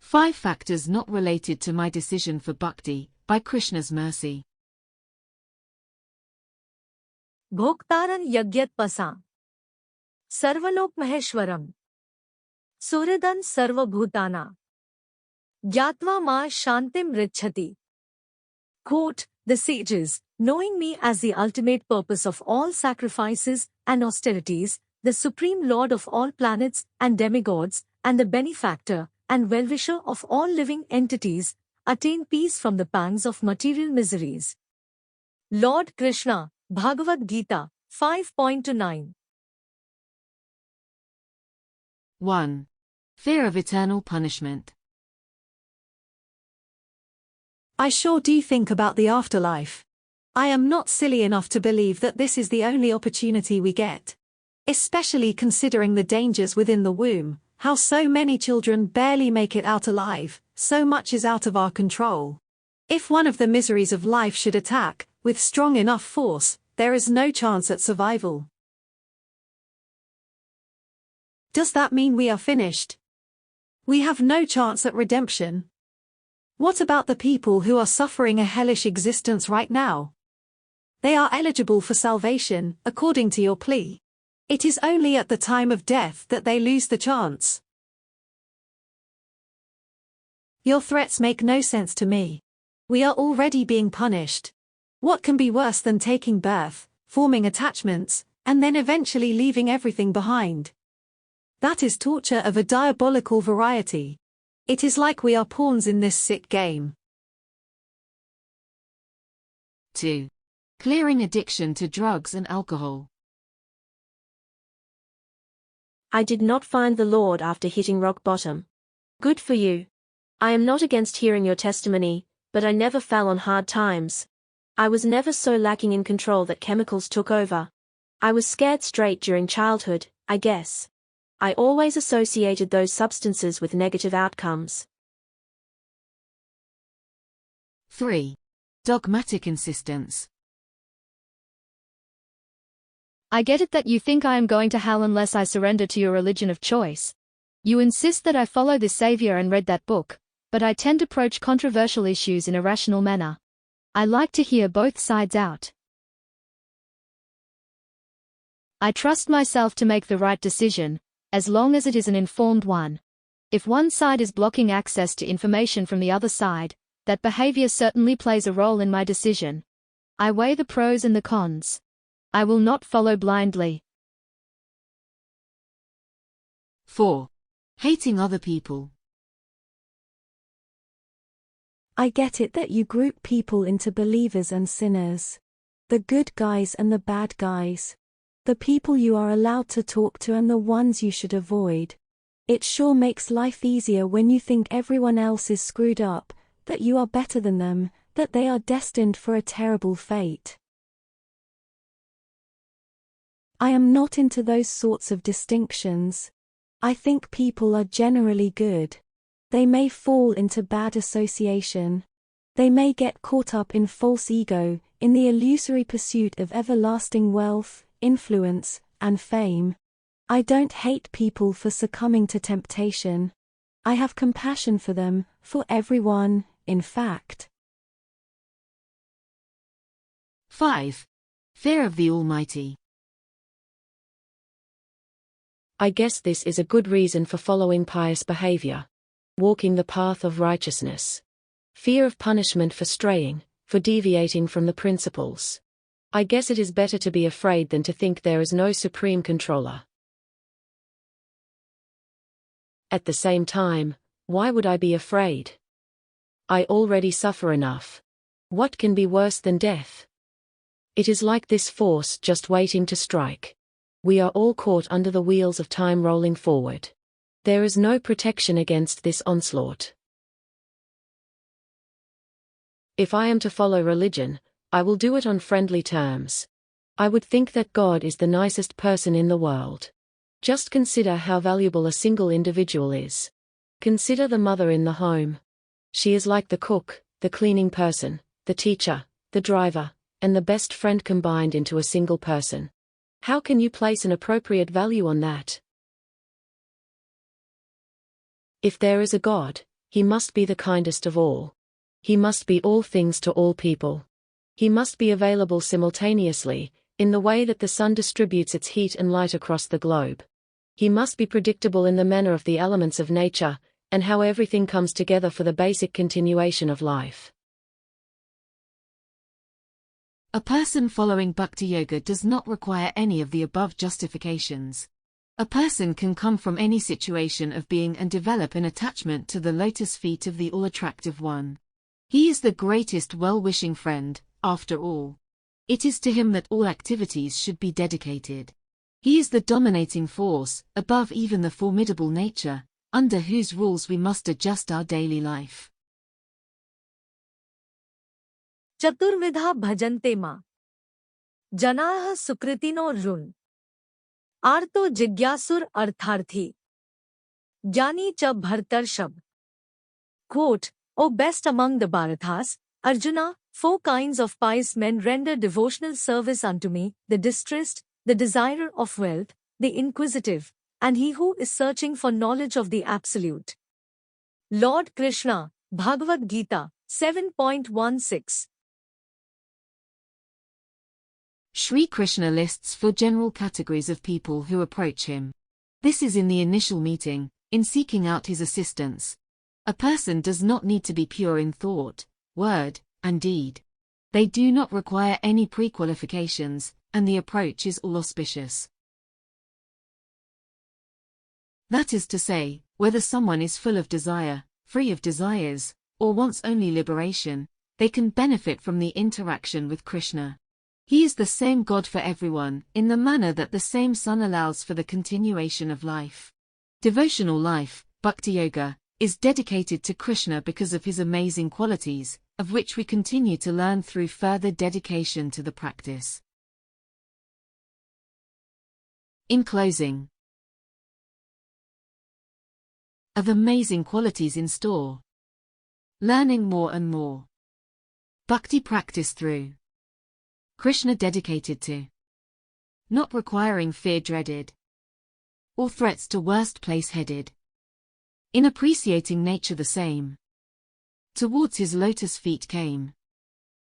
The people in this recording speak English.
5 factors not related to my decision for Bhakti, by Krishna's mercy. भोक्तारं यज्ञत्पसां सर्वलोक Maheshwaram सुहृदं सर्वभूतानां ज्ञात्वा मा शांतिम ऋच्छति. Quote, the sages, knowing me as the ultimate purpose of all sacrifices and austerities, the supreme lord of all planets and demigods, and the benefactor and well-wisher of all living entities, attain peace from the pangs of material miseries. Lord Krishna, Bhagavad-gita, 5.9. 1. Fear of eternal punishment. I sure do think about the afterlife. I am not silly enough to believe that this is the only opportunity we get. Especially considering the dangers within the womb, how so many children barely make it out alive, so much is out of our control. If one of the miseries of life should attack, with strong enough force, there is no chance at survival. Does that mean we are finished? We have no chance at redemption. What about the people who are suffering a hellish existence right now? They are eligible for salvation, according to your plea. It is only at the time of death that they lose the chance. Your threats make no sense to me. We are already being punished. What can be worse than taking birth, forming attachments, and then eventually leaving everything behind? That is torture of a diabolical variety. It is like we are pawns in this sick game. 2. Clearing addiction to drugs and alcohol. I did not find the Lord after hitting rock bottom. Good for you. I am not against hearing your testimony, but I never fell on hard times. I was never so lacking in control that chemicals took over. I was scared straight during childhood, I guess. I always associated those substances with negative outcomes. 3. Dogmatic insistence. I get it that you think I am going to hell unless I surrender to your religion of choice. You insist that I follow this savior and read that book, but I tend to approach controversial issues in a rational manner. I like to hear both sides out. I trust myself to make the right decision, as long as it is an informed one. If one side is blocking access to information from the other side, that behavior certainly plays a role in my decision. I weigh the pros and the cons. I will not follow blindly. 4. Hating other people. I get it that you group people into believers and sinners. The good guys and the bad guys. The people you are allowed to talk to and the ones you should avoid. It sure makes life easier when you think everyone else is screwed up, that you are better than them, that they are destined for a terrible fate. I am not into those sorts of distinctions. I think people are generally good. They may fall into bad association. They may get caught up in false ego, in the illusory pursuit of everlasting wealth, influence, and fame. I don't hate people for succumbing to temptation. I have compassion for them, for everyone, in fact. 5. Fear of the Almighty. I guess this is a good reason for following pious behavior. Walking the path of righteousness. Fear of punishment for straying, for deviating from the principles. I guess it is better to be afraid than to think there is no supreme controller. At the same time, why would I be afraid? I already suffer enough. What can be worse than death? It is like this force just waiting to strike. We are all caught under the wheels of time rolling forward. There is no protection against this onslaught. If I am to follow religion, I will do it on friendly terms. I would think that God is the nicest person in the world. Just consider how valuable a single individual is. Consider the mother in the home. She is like the cook, the cleaning person, the teacher, the driver, and the best friend combined into a single person. How can you place an appropriate value on that? If there is a God, He must be the kindest of all. He must be all things to all people. He must be available simultaneously, in the way that the sun distributes its heat and light across the globe. He must be predictable in the manner of the elements of nature, and how everything comes together for the basic continuation of life. A person following Bhakti Yoga does not require any of the above justifications. A person can come from any situation of being and develop an attachment to the lotus feet of the all-attractive one. He is the greatest well-wishing friend, after all. It is to him that all activities should be dedicated. He is the dominating force, above even the formidable nature, under whose rules we must adjust our daily life. चतुर्विधा भजन्ते मां जनाः सुकृतिनो ऋण आर्तो जिज्ञासुर अर्थार्थी ज्ञानी च भरतर्षभ. Quote, O best among the Bharatas, Arjuna, 4 kinds of pious men render devotional service unto me, the distressed, the desirer of wealth, the inquisitive, and he who is searching for knowledge of the Absolute. Lord Krishna, Bhagavad-gita, 7.16. Sri Krishna lists 4 general categories of people who approach him. This is in the initial meeting, in seeking out his assistance. A person does not need to be pure in thought, word, and deed. They do not require any pre-qualifications, and the approach is all auspicious. That is to say, whether someone is full of desire, free of desires, or wants only liberation, they can benefit from the interaction with Krishna. He is the same God for everyone, in the manner that the same sun allows for the continuation of life. Devotional life, Bhakti Yoga, is dedicated to Krishna because of his amazing qualities, of which we continue to learn through further dedication to the practice. In closing, of amazing qualities in store. Learning more and more. Bhakti practice through Krishna dedicated to not requiring fear dreaded or threats to worst place headed. In appreciating nature the same towards his lotus feet came.